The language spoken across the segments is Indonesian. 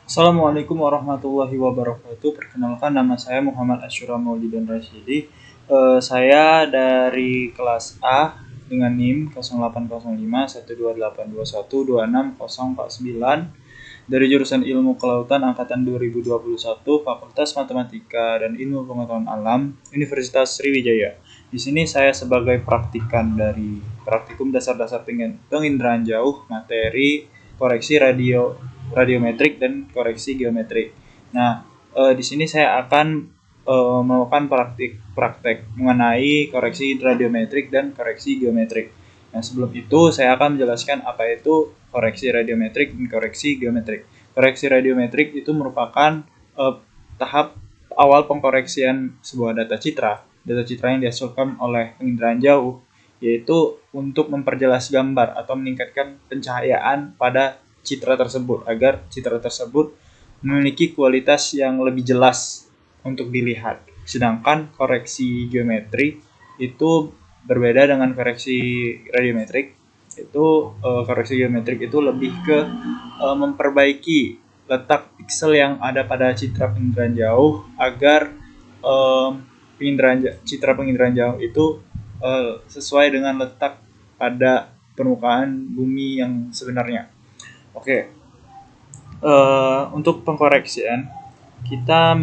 Assalamualaikum warahmatullahi wabarakatuh. Perkenalkan, nama saya Muhammad Asyura Maulidan Rasyidi. Saya dari kelas A dengan NIM 0805 1282126049 dari jurusan Ilmu Kelautan angkatan 2021, Fakultas Matematika dan Ilmu Pengetahuan Alam, Universitas Sriwijaya. Di sini saya sebagai praktikan dari praktikum dasar-dasar penginderaan jauh, materi koreksi radiometrik dan koreksi geometrik. Nah, di sini saya akan melakukan praktek mengenai koreksi radiometrik dan koreksi geometrik. Nah, sebelum itu saya akan menjelaskan apa itu koreksi radiometrik dan koreksi geometrik. Koreksi radiometrik itu merupakan tahap awal pengkoreksian sebuah data citra yang dihasilkan oleh penginderaan jauh, yaitu untuk memperjelas gambar atau meningkatkan pencahayaan pada citra tersebut agar citra tersebut memiliki kualitas yang lebih jelas untuk dilihat. Sedangkan koreksi geometri itu berbeda dengan koreksi radiometrik. Koreksi geometrik itu lebih ke memperbaiki letak piksel yang ada pada citra penginderaan jauh agar citra penginderaan jauh itu sesuai dengan letak pada permukaan bumi yang sebenarnya. Oke, untuk pengkoreksian kita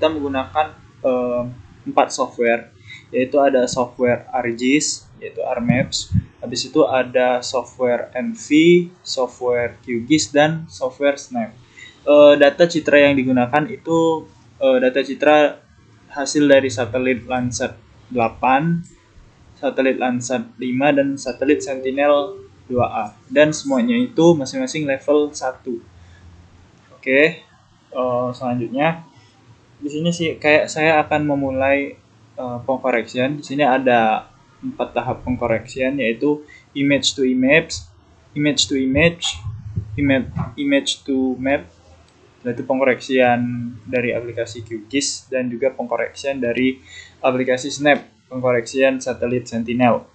menggunakan 4 software, yaitu ada software ArcGIS, yaitu ArcMaps. Habis itu ada software MV, software QGIS, dan software Snap. Data citra yang digunakan itu data citra hasil dari satelit Landsat 8, satelit Landsat 5, dan satelit Sentinel 2A. Dan semuanya itu masing-masing level 1. Oke, selanjutnya di sini sih kayak saya akan memulai pengkoreksian. Di sini ada 4 tahap pengkoreksian, yaitu image to image, image to image, image to map, yaitu pengkoreksian dari aplikasi QGIS, dan juga pengkoreksian dari aplikasi Snap, pengkoreksian satelit Sentinel.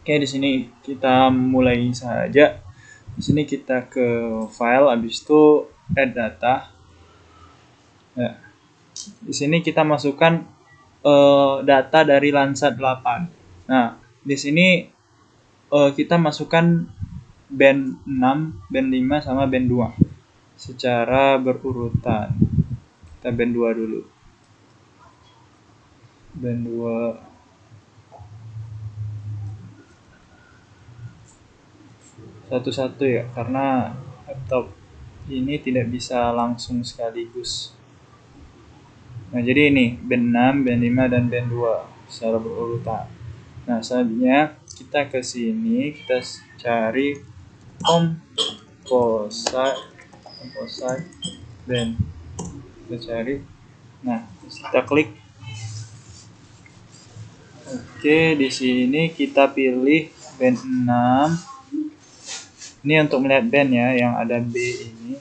Oke, di sini kita mulai saja. Di sini kita ke file, habis itu add data. Nah, di sini kita masukkan data dari Landsat 8. Nah, di sini kita masukkan band 6, band 5, sama band 2 secara berurutan. Kita band 2 dulu. Band 2 satu-satu ya, karena laptop ini tidak bisa langsung sekaligus. Nah, jadi ini band 6, band 5, dan band 2 secara berurutan. Nah, selanjutnya kita ke sini, kita cari composite band. Kita cari. Nah, kita klik. Oke, di sini kita pilih band 6. Ini untuk melihat band ya, yang ada B ini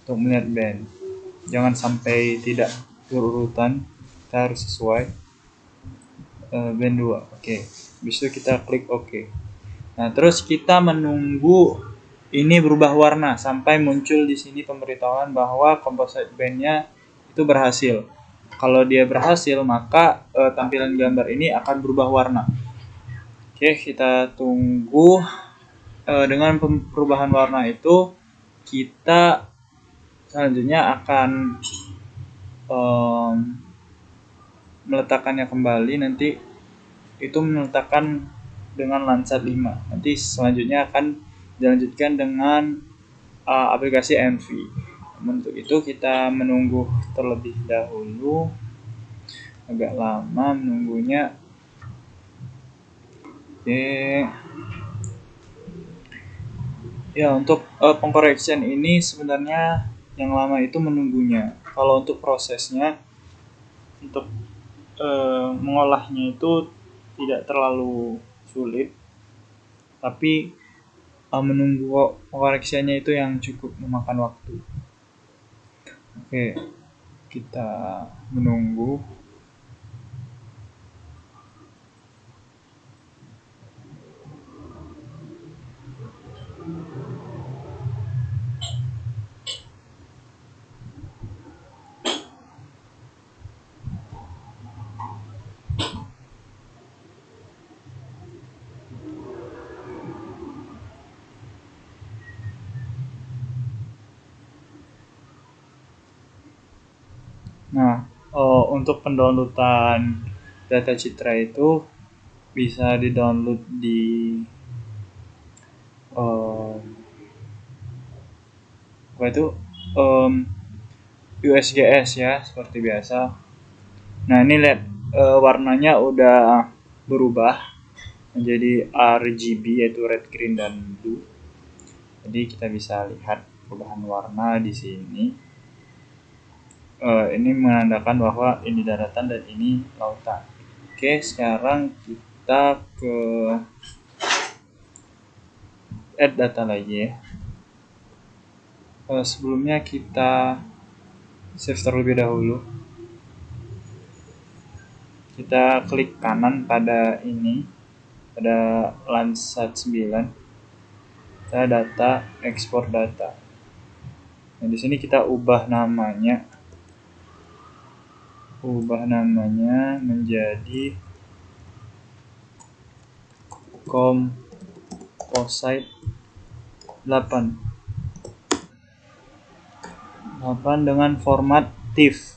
untuk melihat band. Jangan sampai tidak berurutan, kita harus sesuai. Band 2. Oke. Habis itu kita klik OK. Nah, terus kita menunggu ini berubah warna sampai muncul di sini pemberitahuan bahwa composite band-nya itu berhasil. Kalau dia berhasil, maka tampilan gambar ini akan berubah warna. Oke, kita tunggu. Dengan perubahan warna itu, kita selanjutnya akan meletakkannya kembali. Nanti itu meletakkan dengan Landsat 5. Nanti selanjutnya akan dilanjutkan dengan aplikasi MV. Untuk itu kita menunggu terlebih dahulu, agak lama menunggunya. Oke. Ya, untuk pengkoreksian ini sebenarnya yang lama itu menunggunya. Kalau untuk prosesnya, untuk mengolahnya itu tidak terlalu sulit, tapi menunggu pengkoreksiannya itu yang cukup memakan waktu. Oke, kita menunggu. Nah, untuk pendownloadan data citra itu bisa di-download di apa itu USGS ya, seperti biasa. Nah, ini lihat warnanya udah berubah menjadi RGB, yaitu red, green, dan blue. Jadi kita bisa lihat perubahan warna di sini. Ini menandakan bahwa ini daratan dan ini lautan. Oke, sekarang kita ke add data lagi ya. Sebelumnya kita save terlebih dahulu. Kita klik kanan pada ini, pada Landsat 9. Kita data, export data. Nah, di sini kita ubah namanya menjadi composite 8 dengan format TIFF.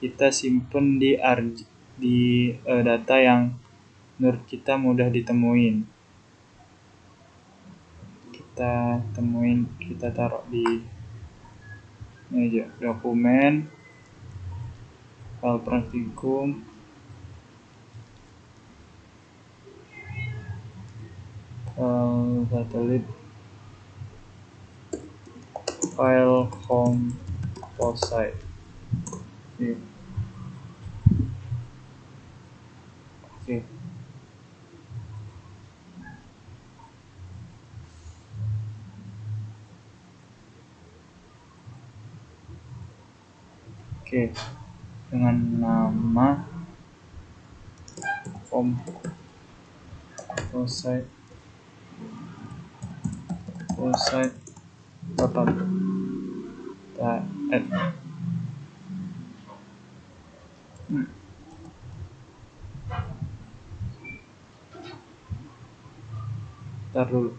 Kita simpen di data yang menurut kita mudah ditemuin. Kita taruh di ini aja, dokumen, file praktikum, satelit, file composite. Oke. Oke, dengan nama composite 8. Kita add. Ntar dulu.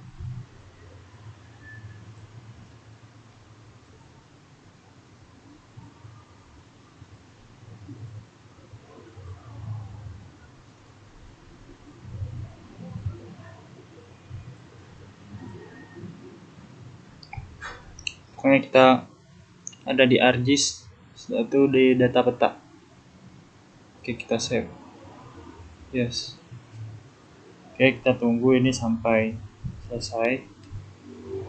Pokoknya kita ada di ArcGIS, itu di data peta. Oke, kita save. Yes. Oke, kita tunggu ini sampai selesai.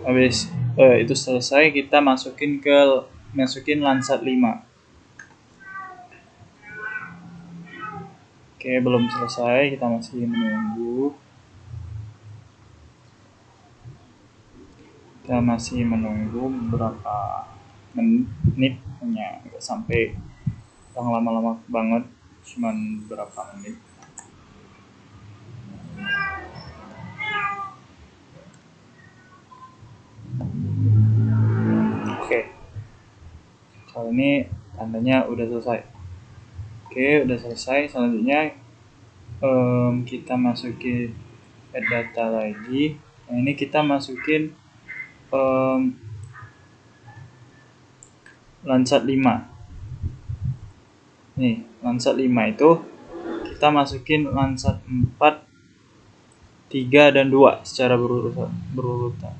Habis itu selesai, kita masukin Landsat 5. Oke, belum selesai, kita masih menunggu. Kita masih menunggu beberapa menit, hanya nggak sampai yang lama-lama banget, cuman berapa menit. Oke, kalau ini tandanya udah selesai. Oke, udah selesai. Selanjutnya kita masukin add data lagi. Nah, ini kita masukin Landsat 5. Nih, Landsat 5 itu kita masukin Landsat 4, 3, dan 2 secara berurutan.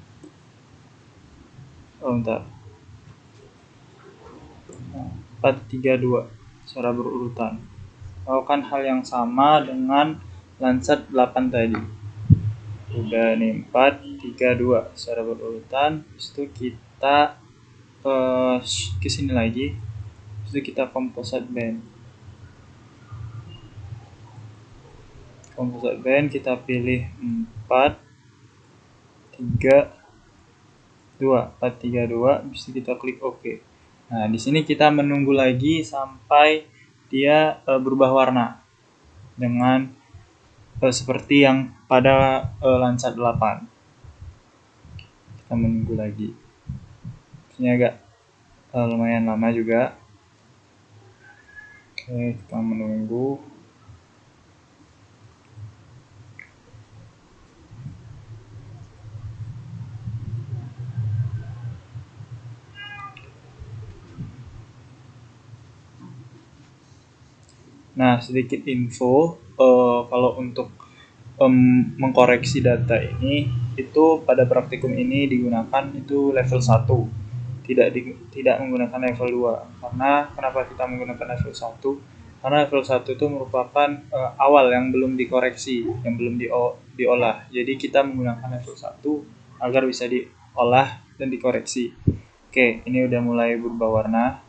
Bentar. 4, 3, 2 secara berurutan. Lakukan hal yang sama dengan Landsat 8 tadi. Udah nih, 4, 3, 2 secara berurutan. Habis itu kita ke sini lagi. Habis itu kita composite band. Kita pilih 4, 3, 2. Habis itu kita klik OK. Nah, di sini kita menunggu lagi sampai dia berubah warna dengan seperti yang pada Landsat 8. Kita menunggu lagi. Ini agak lumayan lama juga. Oke, kita menunggu. Nah, sedikit info, kalau untuk mengkoreksi data ini, itu pada praktikum ini digunakan itu level 1, tidak menggunakan level 2. Karena kenapa kita menggunakan level 1? Karena level 1 itu merupakan awal yang belum dikoreksi, yang belum diolah. Jadi kita menggunakan level 1 agar bisa diolah dan dikoreksi. Oke, ini udah mulai berubah warna.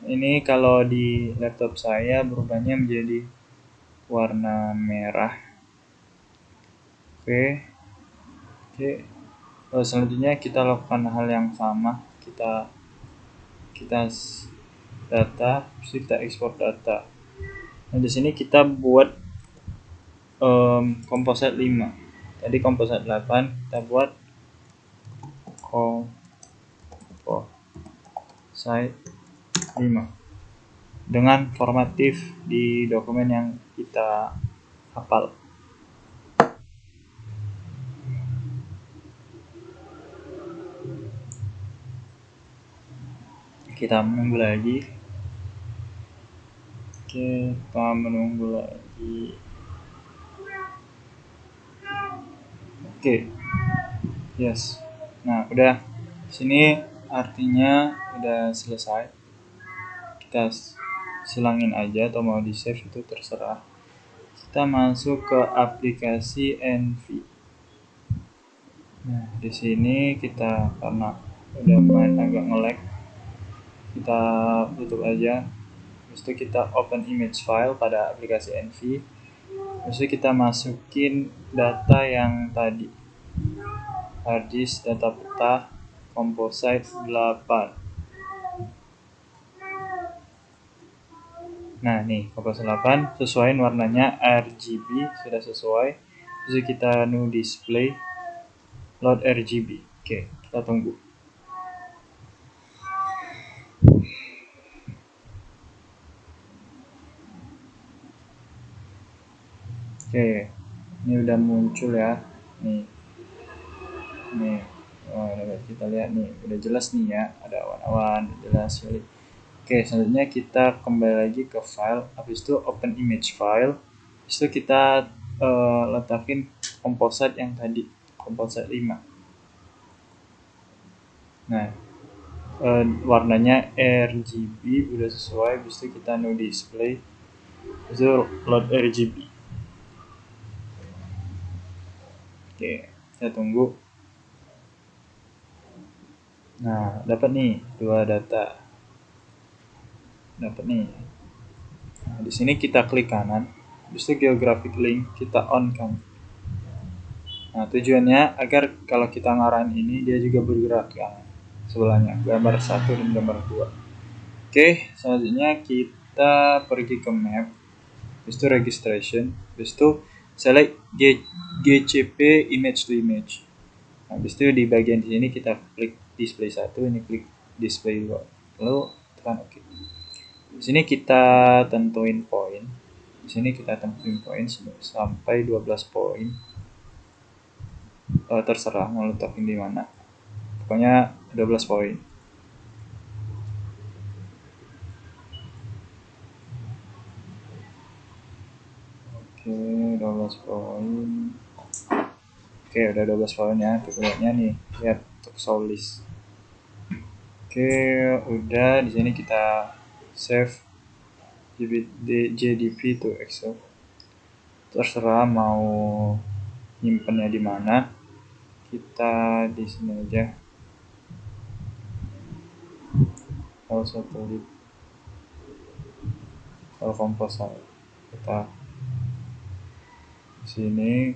Ini kalau di laptop saya berubahnya menjadi warna merah. Oke. Selanjutnya kita lakukan hal yang sama. Kita data, terus kita ekspor data. Nah, di sini kita buat komposit 5. Tadi komposit 8, kita buat komposit 5 dengan formatif di dokumen yang kita hafal. Kita menunggu lagi. Kita menunggu lagi. Yes. Nah, udah. Sini artinya udah selesai. Kita silangin aja atau mau di save itu terserah. Kita masuk ke aplikasi Envy. Nah, di sini kita karena udah main agak nge-lag, kita tutup aja. Terus itu kita open image file pada aplikasi Envy. Terus kita masukin data yang tadi. Hard disk, data peta, composite 8. Nah, nih composite 8 sesuaiin warnanya RGB, sudah sesuai. Terus kita no display load RGB. Oke, kita tunggu. Oke, ini udah muncul ya. Nih. Oh, kita lihat nih, udah jelas nih ya, ada awan-awan, jelas sekali. Oke, selanjutnya kita kembali lagi ke file, habis itu open image file. Habis itu kita letakin composite yang tadi, composite 5. Nah, warnanya RGB udah sesuai, habis itu kita no display, habis itu load RGB. Oke, kita tunggu. Nah, dapat nih dua data. Dapat nih. Nah, di sini kita klik kanan, habis itu geographic link kita on kan. Nah, tujuannya agar kalau kita ngarahin ini dia juga bergerak yang sebelahnya, gambar 1 dan gambar 2. Oke, selanjutnya kita pergi ke map, habis itu registration, habis itu select GCP image to image. Nah, habis itu di bagian di sini kita klik display 1, ini klik display 2, lalu tekan OK. Di sini kita tentuin poin. Di sini kita tentuin poin sampai 12 poin. Terserah mau letakin di mana. Pokoknya 12 poin. Oke, 12 poin. Oke, udah 12 poin ya. Tujuannya nih, lihat untuk solis. Oke, udah di sini kita save JDP to Excel. Terserah mau nyimpennya di mana. Kita di sini aja. Kalau satelit, kalau komposite kita di sini.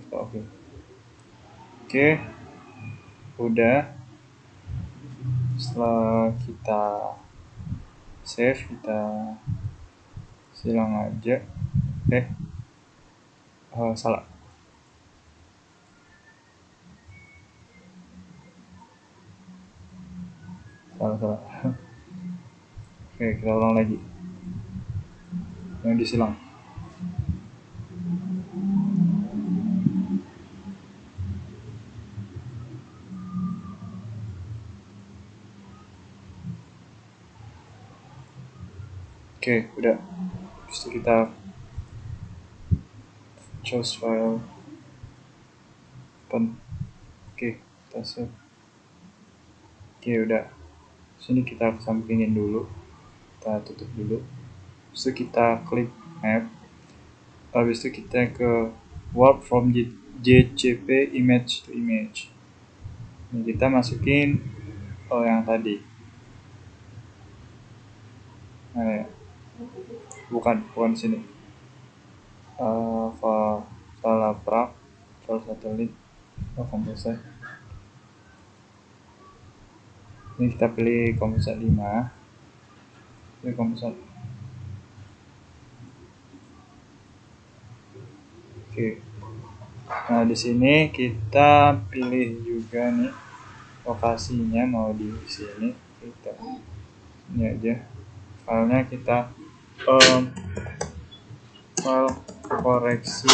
Oke, udah. Setelah kita save, kita silang aja. Salah. Oke, kita ulang lagi. Yang disilang. Oke, udah. Terus kita choose file, open. Oke, kita save. Oke, udah. Sini kita sampingin dulu, kita tutup dulu. Terus kita klik map. Habis itu kita ke warp from JCP image to image. Ini kita masukin yang tadi. Nah, ya. bukan sini. File prak, file satelit, komposer. Ini kita pilih komposer 5. Pilih komposer. Oke. Nah, di sini kita pilih juga nih lokasinya, mau di sini. Kita ini aja. Filenya kita file koreksi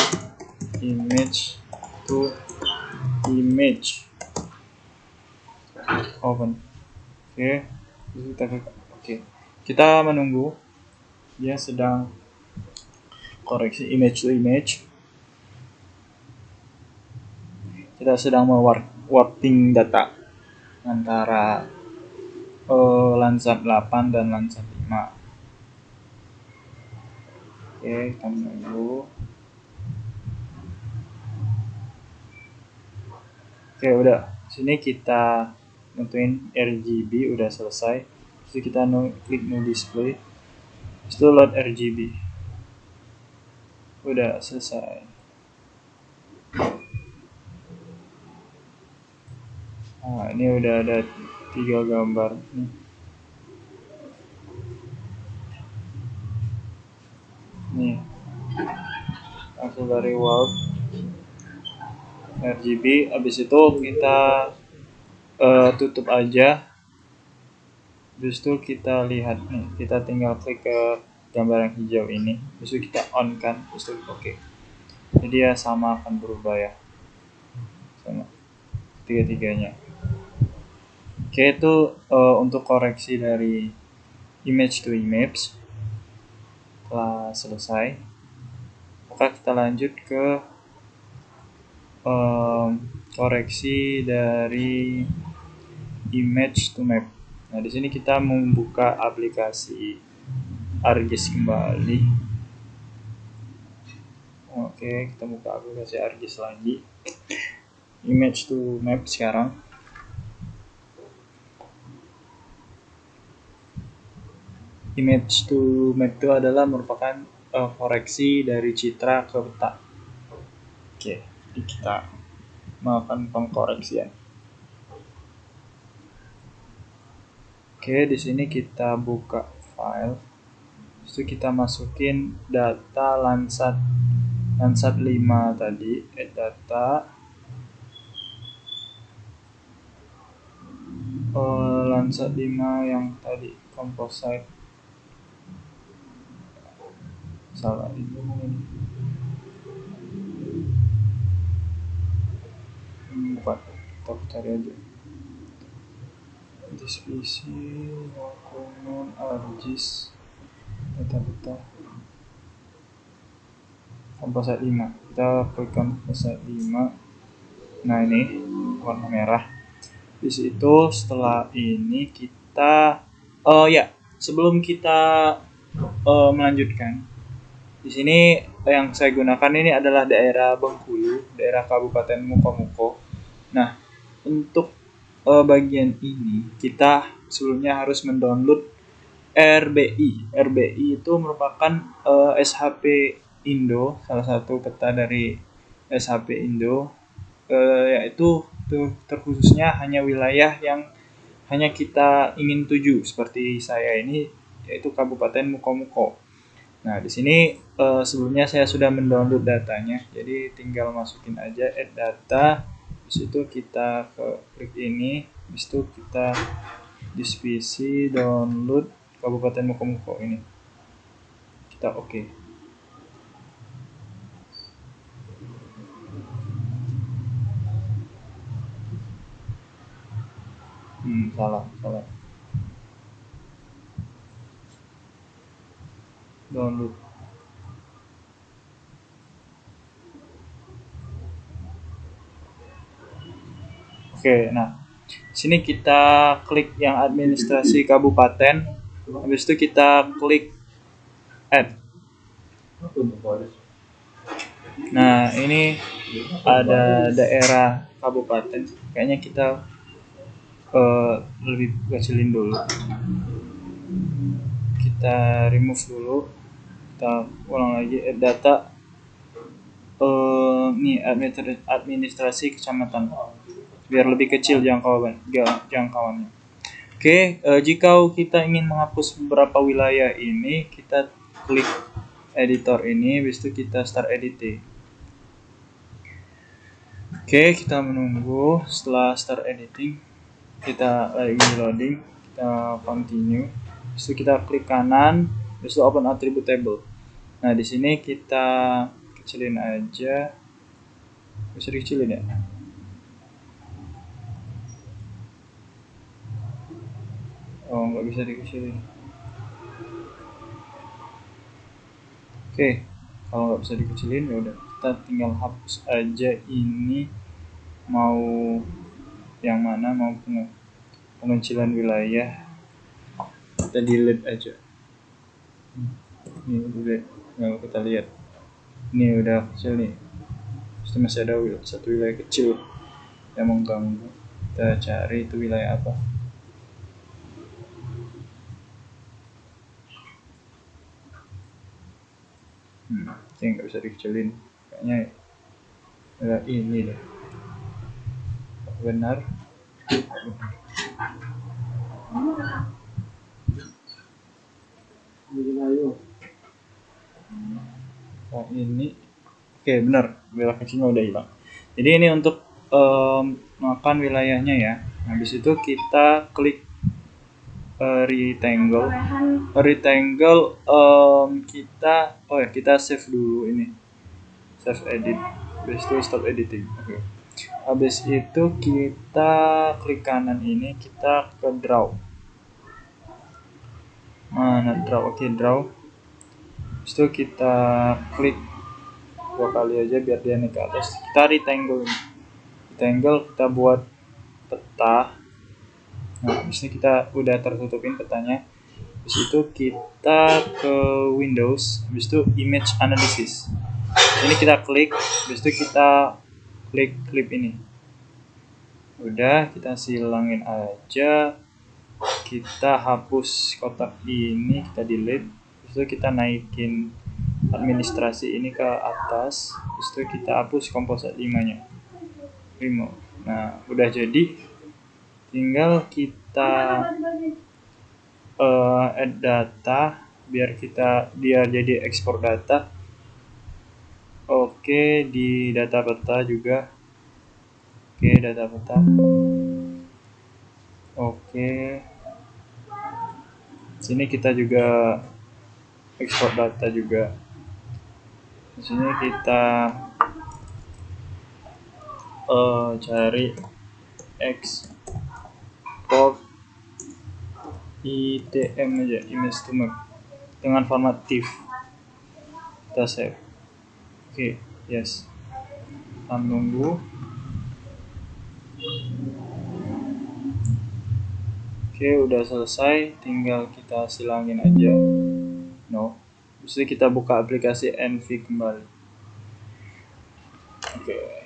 image to image, open. Oke, kita menunggu, dia sedang koreksi image to image. Kita sedang warping data antara Landsat 8 dan Landsat 5. Oke, kita menunggu. Oke, udah. Sini kita nentuin RGB, udah selesai. Terus kita klik new display. Terus itu load RGB. Udah selesai. Nah, ini udah ada 3 gambar nih. Nih, langsung dari warp RGB. Habis itu kita tutup aja. Habis itu kita lihat nih, kita tinggal klik ke gambar yang hijau ini. Habis itu kita on kan, habis itu oke. Jadi ya sama akan berubah ya, sama tiga-tiganya. Oke, itu untuk koreksi dari image to image telah selesai. Maka kita lanjut ke koreksi dari image to map. Nah, di sini kita membuka aplikasi ArcGIS kembali. Oke, kita buka aplikasi ArcGIS lagi. Image to map sekarang. Image to map itu adalah merupakan koreksi dari citra ke peta. Oke, jadi kita melakukan pengkoreksian. Oke, di sini kita buka file. Terus kita masukin data Landsat 5 tadi, data Landsat 5 yang tadi composite. Salah ini. Bukan, kita cari aja. Dispisi, dokumen, ArcGIS, data composite 5. Kita klik composite 5. Nah, ini warna merah. Di situ setelah ini kita sebelum kita melanjutkan, di sini yang saya gunakan ini adalah daerah Bengkulu, daerah Kabupaten Mukomuko. Nah, untuk bagian ini kita sebelumnya harus mendownload RBI. RBI itu merupakan SHP Indo, salah satu peta dari SHP Indo, yaitu terkhususnya hanya wilayah yang hanya kita ingin tuju, seperti saya ini, yaitu Kabupaten Mukomuko. Nah, di sini sebelumnya saya sudah mendownload datanya, jadi tinggal masukin aja add data. Habis itu kita klik ini, habis itu kita dispisi download Kabupaten Mukomuko ini. Kita oke. Salah. Download. Oke, nah sini kita klik yang administrasi kabupaten, habis itu kita klik add. Nah ini ada daerah kabupaten, kayaknya kita lebih kecilin dulu, kita remove dulu, kita ulang lagi add data. Nih administrasi kecamatan biar lebih kecil jangkauannya. Oke, jika kita ingin menghapus beberapa wilayah ini, kita klik editor ini, habis itu kita start editing. Oke, kita menunggu. Setelah start editing, kita lagi loading, kita continue. Habis itu kita klik kanan, habis itu open attribute table. Nah, di sini kita kecilin aja. Bisa dikecilin ya? Oh, nggak bisa dikecilin. Oke, kalau nggak bisa dikecilin ya udah, kita tinggal hapus aja ini. Mau yang mana, mau pengecilan wilayah, kita delete aja. Ini delete, nah, kita lihat ini udah kecil nih. Pasti masih ada satu wilayah kecil yang mengganggu. Kita cari itu wilayah apa. Oke, nggak bisa dikecilin, kayaknya ada ini deh. Benar. Oh ini, oke benar, wilayah kecilnya udah hilang. Jadi ini untuk makan wilayahnya ya. Habis itu kita klik rectangle. Kita save dulu ini, save edit. Habis itu stop editing. Oke. Habis itu kita klik kanan ini, kita ke draw. Mana draw? Oke, draw. Habis itu kita klik 2 kali aja biar dia naik ke atas. Kita rectangle ini. Rectangle kita buat peta. Nah, habis ini kita udah tertutupin petanya. Habis itu kita ke Windows, habis itu image analysis. Ini kita klik, habis itu kita klik clip ini. Udah, kita silangin aja. Kita hapus kotak ini, kita delete. Habis itu kita naikin administrasi ini ke atas. Habis itu kita hapus komposit 5-nya. Remove. Nah, udah jadi. Tinggal kita add data biar dia jadi ekspor data. Oke, di data peta juga. Oke, data peta. Oke. Sini kita juga ekspor data juga. Di sini kita cari export ITM aja, image to map, dengan format TIFF. Kita save. Oke, yes. Kita menunggu. Oke, udah selesai, tinggal kita silangin aja. No. Terus kita buka aplikasi Envy kembali. Oke.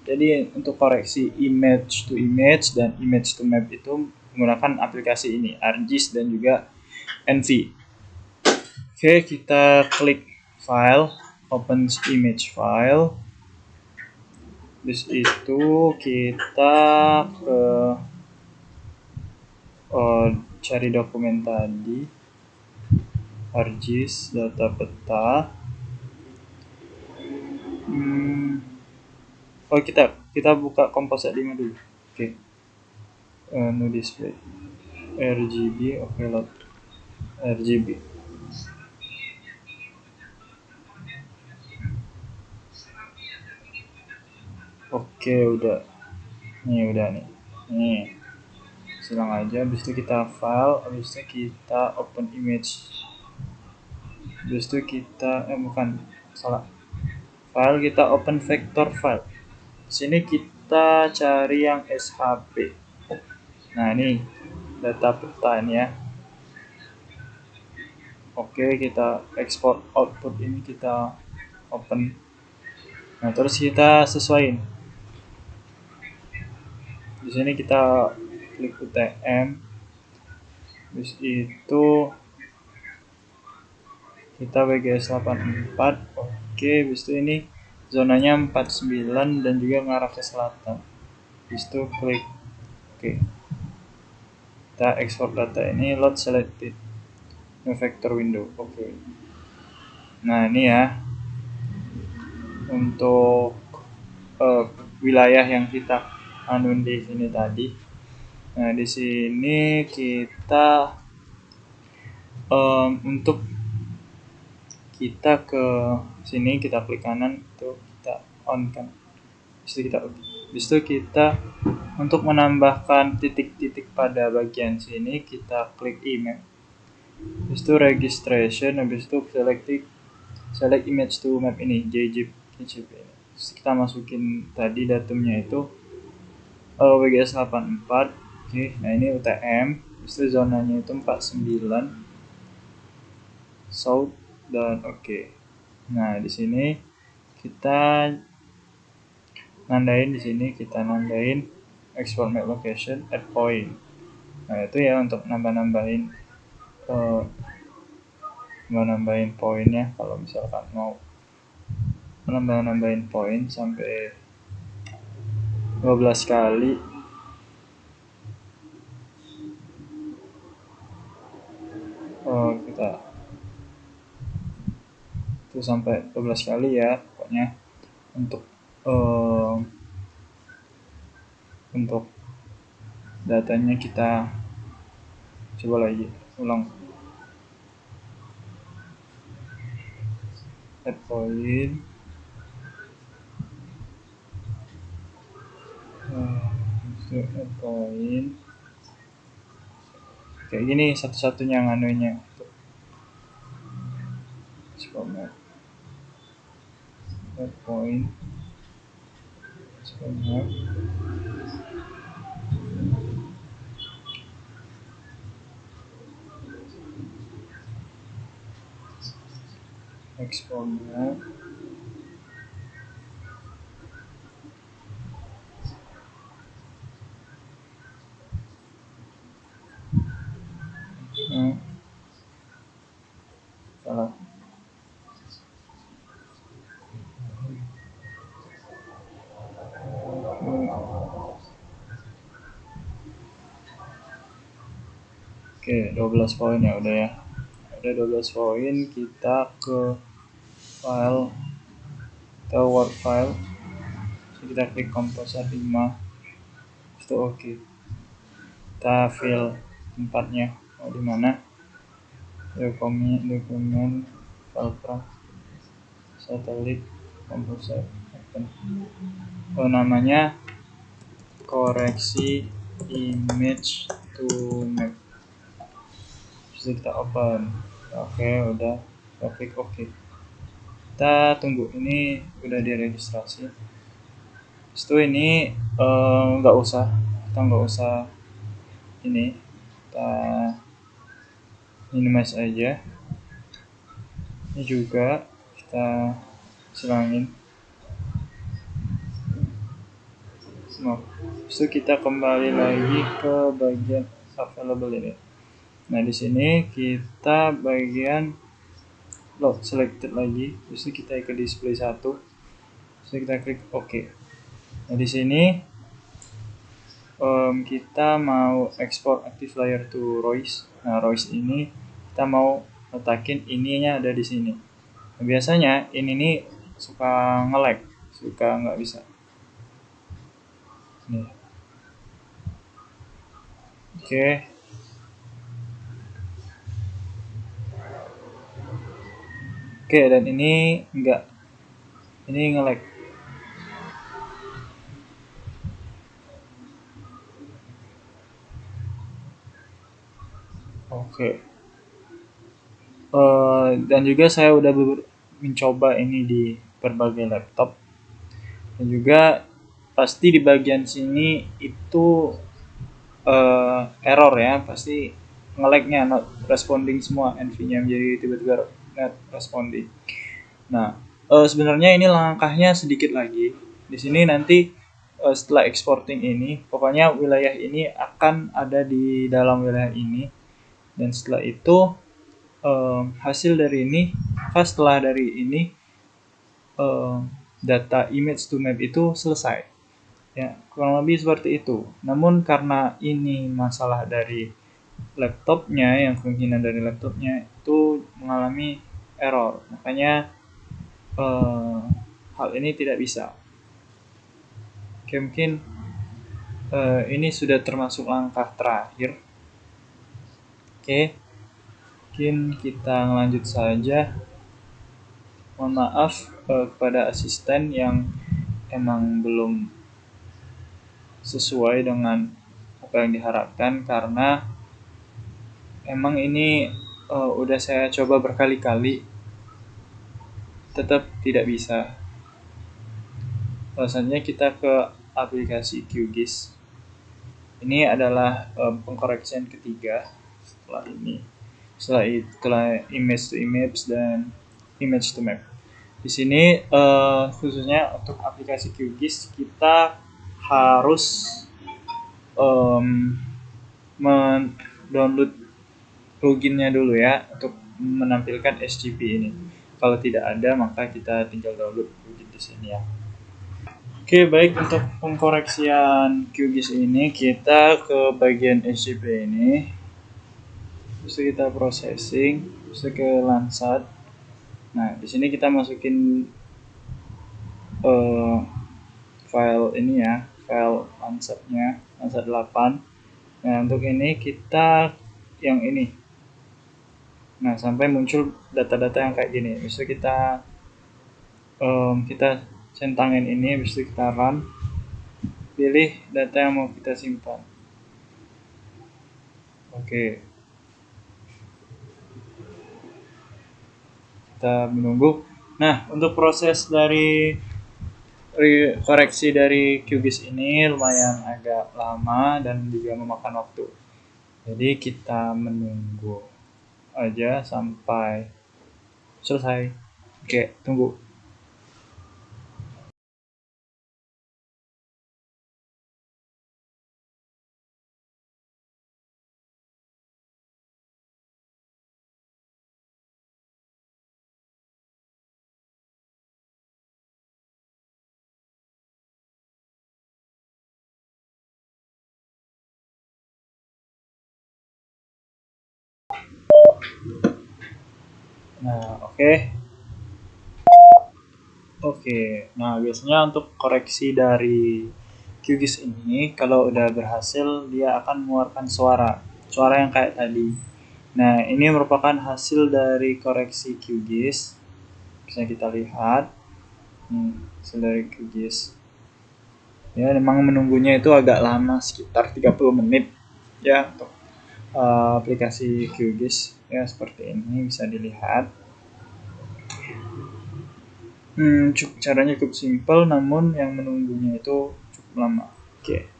Jadi untuk koreksi image to image dan image to map itu menggunakan aplikasi ini, ArcGIS dan juga Envy. Oke, kita klik file, open image file. Terus itu kita ke cari dokumen tadi, ArcGIS data peta. Kita buka komposit 5 dulu. Oke. No display. RGB, oke, load RGB. Oke, udah. Nih udah nih. Nih. Silang aja, habis itu kita file, habis itu kita open image. Habis itu kita file, kita open vector file. Sini kita kita cari yang SHP. Nah, ini data peta ini ya. Oke, kita ekspor output ini, kita open. Nah, terus kita sesuaiin. Di sini kita klik UTM. Terus itu kita WGS 84. Oke, habis itu ini zonanya 49 dan juga mengarah ke selatan. Habis itu klik oke. Kita ekspor data ini, load selected, new vector window. Oke. Nah, ini ya untuk wilayah yang kita anun di sini tadi. Nah, di sini kita untuk kita ke sini, kita klik kanan, itu kita on kan. Habis itu kita untuk menambahkan titik-titik pada bagian sini, kita klik image. Habis itu registration, habis itu select image to map ini, JZip ini. Terus kita masukin tadi datumnya itu WGS 84. Oke, nah ini UTM. Habis itu zonanya itu 49 south dan oke. Nah, di sini kita nandain, export map location at point. Nah, itu ya untuk nambah-nambahin poinnya. Kalau misalkan mau nambah-nambahin poin sampai 12 kali. Kita itu sampai 12 kali ya pokoknya. Untuk datanya kita coba lagi ulang. Add point. Add point. Kayak gini satu-satunya nganunya. Format. Add point. Format. Export map. Salah. Oke, 12 poin ya udah ya. Ada 12 poin, kita ke file, ke Word file. Kita klik Composite 5. Itu oke. Kita fill tempatnya mau di mana. Dokumen file satelit Composite open. Namanya koreksi image to map. Bisa kita open. Oke, udah. Kita klik oke. Kita tunggu, ini udah diregistrasi. Setelah ini kita nggak usah ini, kita minimize aja. Ini juga kita silangin. Terus kita kembali lagi ke bagian available ini. Nah, di sini kita bagian load selected lagi. Terus kita ke display 1. Terus kita klik OK. Nah, di sini kita mau export active layer to Royce. Nah, Royce ini kita mau letakin ininya ada di sini. Nah, biasanya ini nih suka nge-lag, suka nggak bisa. Nih. Oke. Oke, dan ini enggak. Ini nge-lag. Oke. Dan juga saya udah mencoba ini di berbagai laptop. Dan juga pasti di bagian sini itu error ya, pasti nge-lag-nya not responding semua NV-nya, jadi tiba-tiba not responding. Nah, sebenarnya ini langkahnya sedikit lagi. Di sini nanti setelah exporting ini, pokoknya wilayah ini akan ada di dalam wilayah ini, dan setelah itu hasil dari ini, setelah dari ini data image to map itu selesai. Ya, kurang lebih seperti itu. Namun karena ini masalah dari laptopnya, yang kemungkinan dari laptopnya itu mengalami error, makanya hal ini tidak bisa. Oke, mungkin ini sudah termasuk langkah terakhir. Oke, mungkin kita lanjut saja. Mohon maaf kepada asisten yang emang belum sesuai dengan apa yang diharapkan, karena emang ini udah saya coba berkali-kali, tetap tidak bisa. Selanjutnya kita ke aplikasi QGIS. Ini adalah pengkoreksian ketiga setelah ini. Setelah image to image dan image to map. Di sini khususnya untuk aplikasi QGIS kita harus mendownload pluginnya dulu ya untuk menampilkan SGP ini. Kalau tidak ada, maka kita tinggal download plugin di sini ya. Oke, baik, untuk pengkoreksian QGIS ini kita ke bagian SGP ini. Bisa kita processing, bisa ke Landsat. Nah, di sini kita masukin file ini ya, file Landsatnya, Landsat 8. Nah, untuk ini kita yang ini. Nah, sampai muncul data-data yang kayak gini. Bisa kita centangin ini, bisa kita run, pilih data yang mau kita simpan. Oke, kita menunggu. Nah, untuk proses dari koreksi dari QGIS ini lumayan agak lama dan juga memakan waktu. Jadi kita menunggu aja sampai selesai. Oke, tunggu. Nah, Oke, nah biasanya untuk koreksi dari QGIS ini, kalau udah berhasil dia akan mengeluarkan suara yang kayak tadi. Nah, ini merupakan hasil dari koreksi QGIS. Bisa kita lihat, hasil dari QGIS. Ya, memang menunggunya itu agak lama, sekitar 30 menit ya untuk aplikasi QGIS. Ya, seperti ini bisa dilihat. Caranya cukup simpel, namun yang menunggunya itu cukup lama. Oke,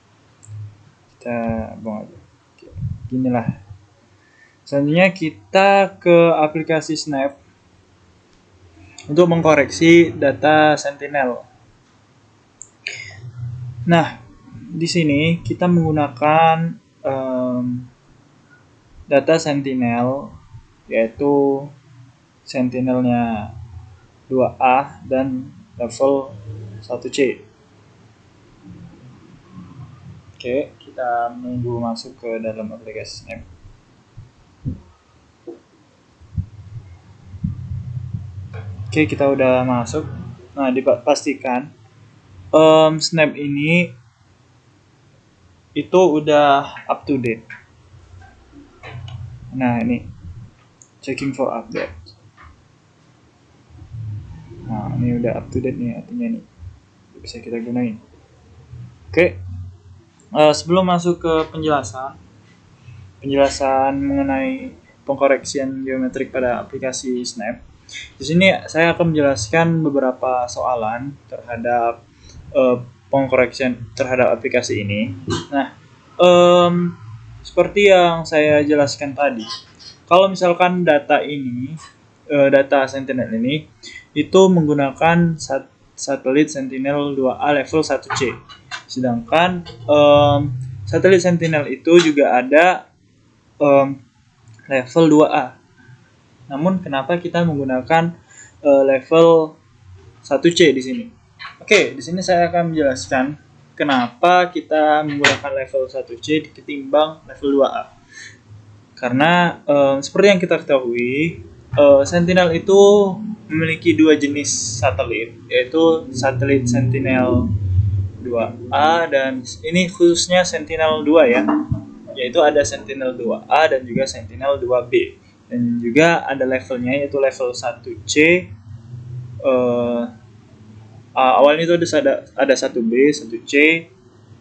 kita buang aja. Oke, ginilah. Selanjutnya kita ke aplikasi Snap untuk mengkoreksi data Sentinel. Nah, di sini kita menggunakan data Sentinel, yaitu Sentinelnya 2A dan level 1C. Oke, kita menunggu masuk ke dalam aplikasi Snap. Oke, kita udah masuk. Nah, dipastikan Snap ini itu udah up to date. Nah, ini checking for update. Nah, ini udah up to date nih, artinya nih bisa kita gunain. Oke, sebelum masuk ke penjelasan mengenai pengkoreksian geometrik pada aplikasi Snap, di sini saya akan menjelaskan beberapa soalan terhadap pengkoreksian terhadap aplikasi ini. Nah, seperti yang saya jelaskan tadi, kalau misalkan data ini, data Sentinel ini, itu menggunakan satelit Sentinel-2A level 1C. Sedangkan satelit Sentinel itu juga ada level 2A. Namun kenapa kita menggunakan level 1C di sini? Oke, di sini saya akan menjelaskan kenapa kita menggunakan level 1C ketimbang level 2A. Karena seperti yang kita ketahui, Sentinel itu memiliki dua jenis satelit, yaitu satelit Sentinel 2A dan ini khususnya Sentinel 2 ya, yaitu ada Sentinel 2A dan juga Sentinel 2B. Dan juga ada levelnya, yaitu level 1C. Awalnya itu ada 1B, 1C,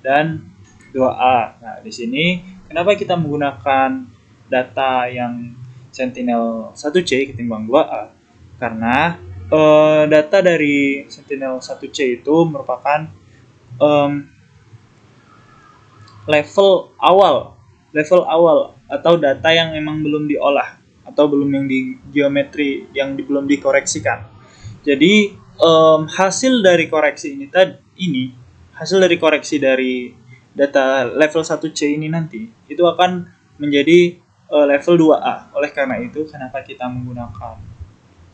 dan 2A. Nah, di sini kenapa kita menggunakan data yang Sentinel 1C ketimbang 2A? Karena data dari Sentinel 1C itu merupakan level awal atau data yang memang belum diolah atau belum yang di geometri yang belum dikoreksikan. Jadi hasil dari koreksi hasil dari koreksi dari data level 1C ini nanti itu akan menjadi level 2A. Oleh karena itu, kenapa kita menggunakan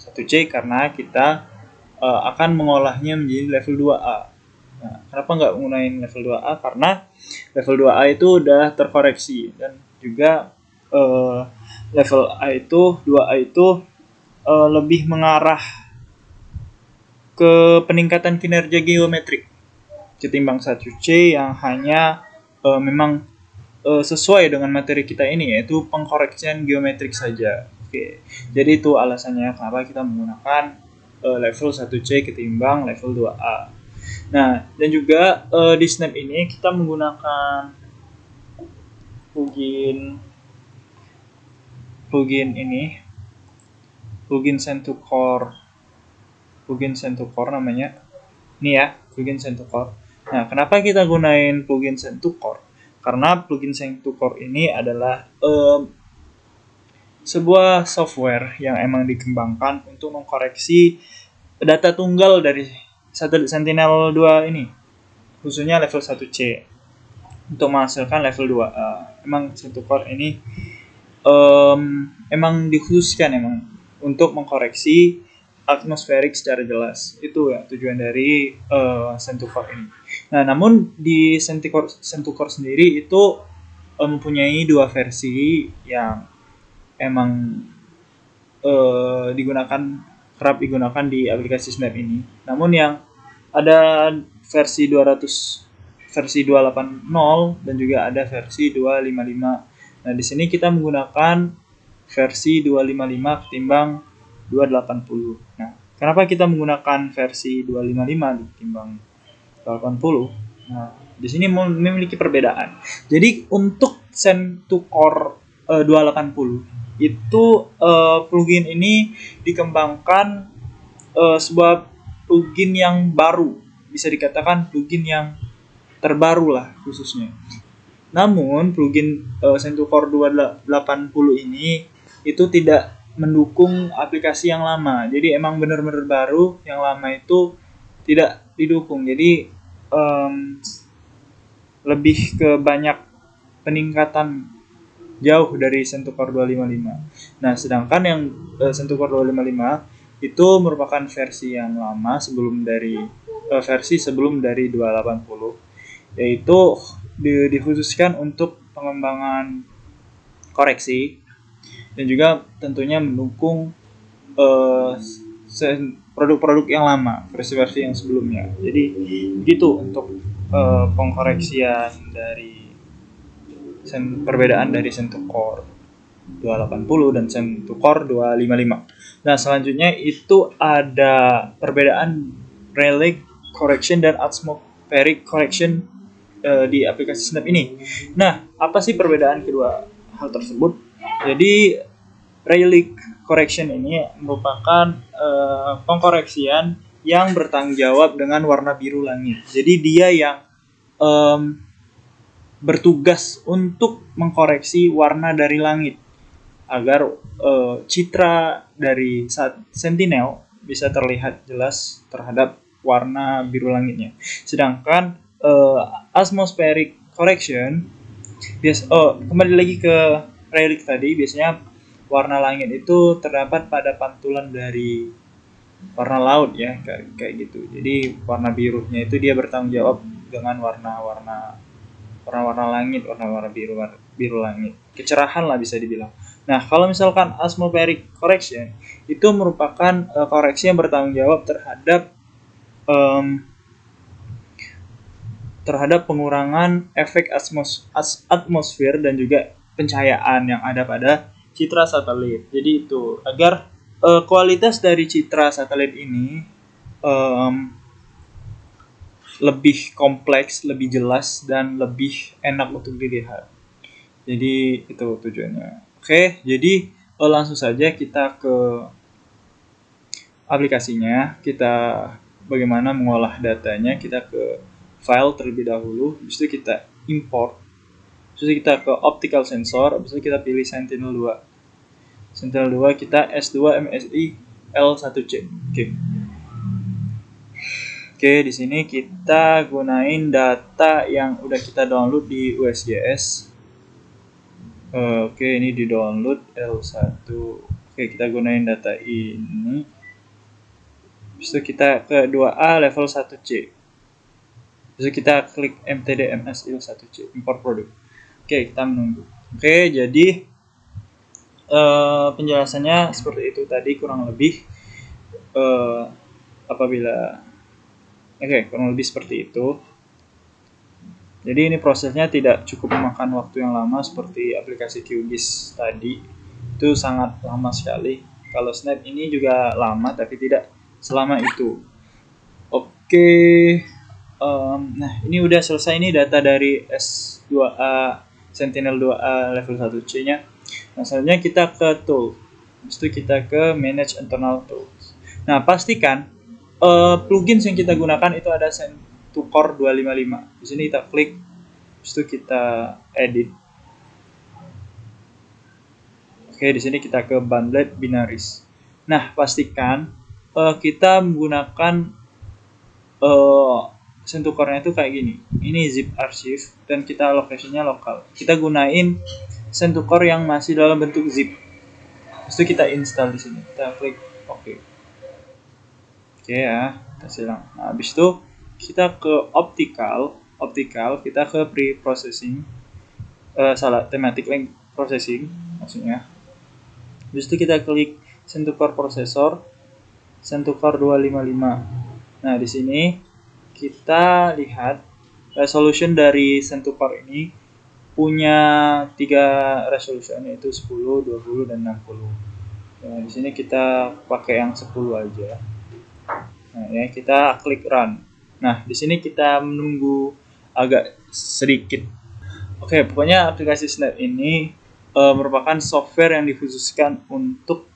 1C? Karena kita akan mengolahnya menjadi level 2A. Nah, kenapa nggak menggunakan level 2A? Karena level 2A itu udah terkoreksi dan juga level 2A itu lebih mengarah ke peningkatan kinerja geometrik ketimbang 1C yang hanya memang sesuai dengan materi kita ini, yaitu pengkoreksian geometrik saja. Oke, jadi itu alasannya kenapa kita menggunakan level 1C ketimbang level 2A. Nah, dan juga di Snap ini kita menggunakan plugin Send to Core namanya. Ini ya, plugin Send to Core. Nah, kenapa kita gunain plugin Send to Core? Karena plugin Send to Core ini adalah sebuah software yang emang dikembangkan untuk mengkoreksi data tunggal dari satelit Sentinel 2 ini, khususnya level 1C, untuk menghasilkan level 2A. Emang Send to Core ini emang dikhususkan untuk mengkoreksi atmosferik secara jelas. Itu ya tujuan dari Send to Core ini. Nah, namun di Send to Core sendiri itu mempunyai dua versi yang emang kerap digunakan di aplikasi Snap ini. Namun yang ada versi 2.8.0 dan juga ada versi 2.5.5. Nah, di sini kita menggunakan versi 2.5.5 ketimbang 2.80. Nah, kenapa kita menggunakan versi 2.5.5 ketimbang 2.80? Nah, di sini memiliki perbedaan. Jadi untuk Send to Core 2.80 itu plugin ini dikembangkan sebuah plugin yang baru, bisa dikatakan plugin yang terbaru lah khususnya. Namun plugin Send to Core 2.80 ini itu tidak mendukung aplikasi yang lama. Jadi emang benar-benar baru, yang lama itu tidak didukung. Jadi lebih ke banyak peningkatan jauh dari Send to Core 2.5.5. Nah, sedangkan yang Send to Core 2.5.5 itu merupakan versi yang lama sebelum dari 2.80, yaitu dikhususkan untuk pengembangan koreksi dan juga tentunya mendukung produk-produk yang lama, versi-versi yang sebelumnya. Jadi gitu untuk pengkoreksian dari perbedaan dari Send to Core 2.80 dan Send to Core 2.5.5. Nah, selanjutnya itu ada perbedaan Rayleigh correction dan atmospheric correction di aplikasi Snap ini. Nah, apa sih perbedaan kedua hal tersebut? Jadi Rayleigh correction ini merupakan pengkoreksian yang bertanggung jawab dengan warna biru langit. Jadi dia yang bertugas untuk mengkoreksi warna dari langit agar citra dari Sentinel bisa terlihat jelas terhadap warna biru langitnya. Sedangkan atmospheric correction kembali lagi ke relic tadi, biasanya warna langit itu terdapat pada pantulan dari warna laut ya, kayak gitu. Jadi warna birunya itu dia bertanggung jawab dengan warna-warna langit, warna-warna biru langit. Kecerahan lah bisa dibilang. Nah, kalau misalkan atmospheric correction itu merupakan koreksi yang bertanggung jawab terhadap pengurangan efek atmosfer dan juga pencahayaan yang ada pada citra satelit. Jadi itu agar kualitas dari citra satelit ini lebih kompleks, lebih jelas, dan lebih enak untuk dilihat. Jadi itu tujuannya. Oke, jadi langsung saja kita ke aplikasinya. Kita bagaimana mengolah datanya. Kita ke file terlebih dahulu. Habis itu kita import. Habis itu kita ke optical sensor. Habis itu kita pilih Sentinel-2. Sentinel-2 kita S2 MSI L1C. Oke, di sini kita gunain data yang udah kita download di USGS. Oke, ini di download L1. Oke, kita gunain data ini. Habis itu kita ke 2A level 1C. Habis itu kita klik mtd msil 1C, import produk. Oke, kita menunggu. Oke, jadi penjelasannya seperti itu tadi kurang lebih. Kurang lebih seperti itu. Jadi ini prosesnya tidak cukup memakan waktu yang lama seperti aplikasi QGIS tadi. Itu sangat lama sekali. Kalau Snap ini juga lama tapi tidak selama itu. Oke. Nah, ini udah selesai nih data dari S2A Sentinel 2A level 1C-nya. Nah, selanjutnya kita ke tool. Habis itu kita ke manage internal tools. Nah, pastikan plugins yang kita gunakan itu ada Sentucore 255. Di sini kita klik, habis itu kita edit. Oke, di sini kita ke Bundled Binaries. Nah, pastikan kita menggunakan Sentucore-nya itu kayak gini. Ini zip archive dan kita lokasinya lokal. Kita gunain Sentucore yang masih dalam bentuk zip. Habis itu kita install di sini. Kita klik OK. Oke ya, kita silang. Nah, habis itu kita ke optical kita ke pre-processing, thematic link processing maksudnya. Habis itu kita klik Sentucore processor, Sentucore 255. Nah, di sini kita lihat resolution dari Sentucore ini punya 3 resolution, yaitu 10, 20, dan 60. Nah, di sini kita pakai yang 10 aja. Nah, ya, kita klik run. Nah, di sini kita menunggu agak sedikit. Oke, pokoknya aplikasi Snap ini merupakan software yang dikhususkan untuk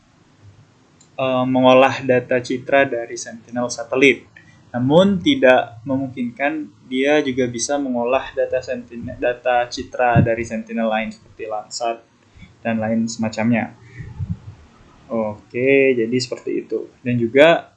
mengolah data citra dari Sentinel satelit. Namun tidak memungkinkan dia juga bisa mengolah data citra dari Sentinel lain seperti Landsat dan lain semacamnya. Oke, jadi seperti itu. Dan juga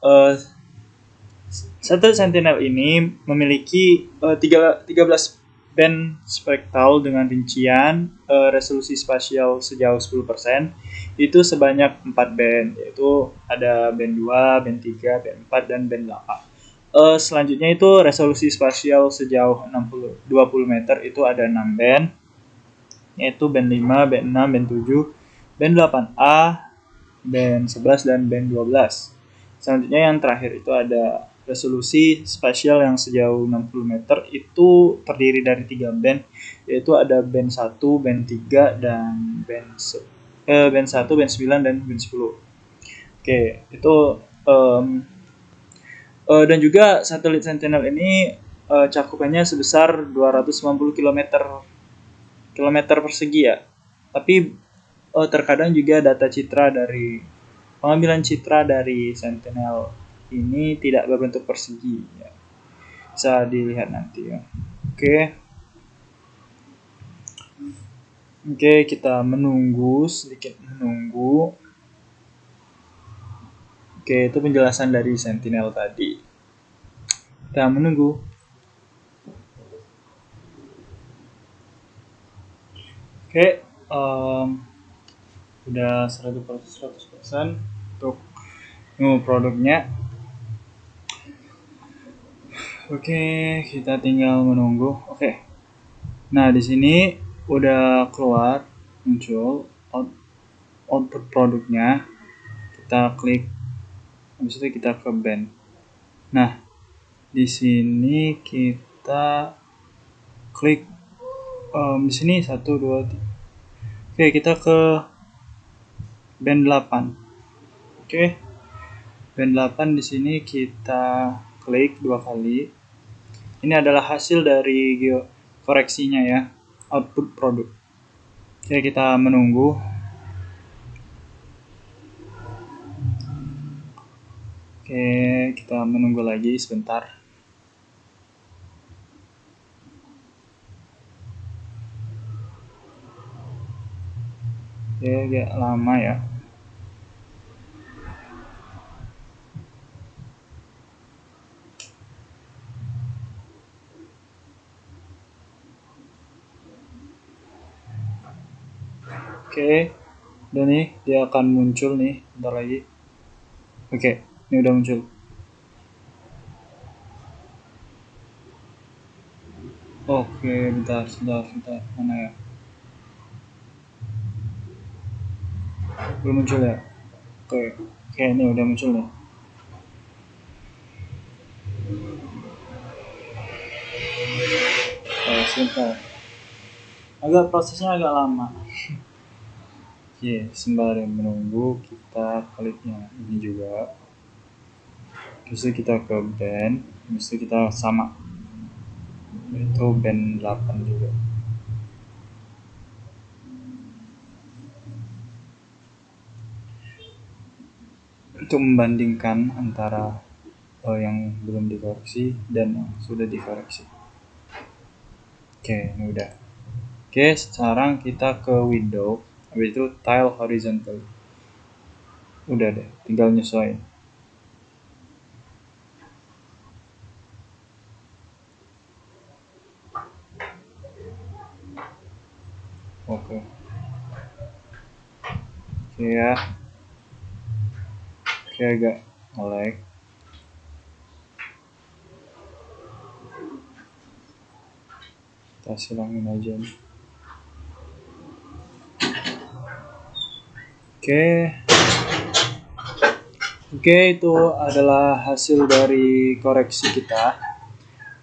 satu Sentinel ini memiliki 13 band spektral dengan rincian resolusi spasial sejauh 10%. Itu sebanyak 4 band, yaitu ada band 2, band 3, band 4, dan band 8. Selanjutnya itu resolusi spasial sejauh 20 meter itu ada 6 band, yaitu band 5, band 6, band 7, band 8A, band 11, dan band 12. Selanjutnya yang terakhir itu ada resolusi spasial yang sejauh 60 meter itu terdiri dari 3 band, yaitu ada band 1, band 3, dan band 1, band 9, dan band 10. Oke, itu dan juga satelit Sentinel ini cakupannya sebesar 290 km persegi ya. Tapi terkadang juga data citra dari pengambilan citra dari Sentinel ini tidak berbentuk persegi ya. Bisa dilihat nanti ya. Oke, kita sedikit menunggu. Oke, itu penjelasan dari Sentinel tadi. Kita menunggu. Oke, udah 100% untuk produknya. Oke, kita tinggal menunggu. Oke. Nah, di sini udah keluar muncul output produknya. Kita klik, habis itu kita ke band. Nah, di sini kita klik di sini 1 2 3. Oke, kita ke band 8. Oke. Band 8 di sini kita klik 2 kali. Ini adalah hasil dari koreksinya ya, output produk. Oke, kita menunggu. Oke, kita menunggu lagi sebentar. Oke, agak lama ya. Oke, udah nih, dia akan muncul nih, bentar lagi. Oke, ini udah muncul. Oke, bentar, mana ya? Belum muncul ya? Oke, ini udah muncul nih. Sebentar. Prosesnya agak lama. Oke, sembari menunggu kita kliknya ini juga. Terus kita ke band, terus kita sama. Itu band 8 juga. Untuk membandingkan antara yang belum dikoreksi dan yang sudah dikoreksi. Oke, ini udah. Oke, sekarang kita ke window, habis itu tile horizontal. Udah deh, tinggal nyesuaiin. Oke ya. Oke, agak nge-lag. Kita silangin aja nih. Oke, itu adalah hasil dari koreksi kita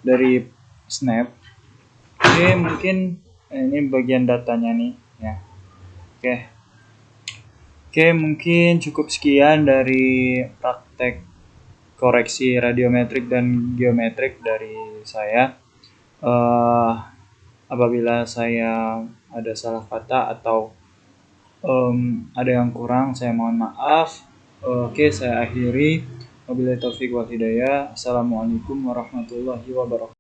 dari Snap. Oke, mungkin ini bagian datanya nih ya. Oke, mungkin cukup sekian dari praktek koreksi radiometrik dan geometrik dari saya. Apabila saya ada salah kata atau ada yang kurang, saya mohon maaf. Oke, saya akhiri. Wabillahi taufiq wal hidayah. Assalamualaikum warahmatullahi wabarakatuh.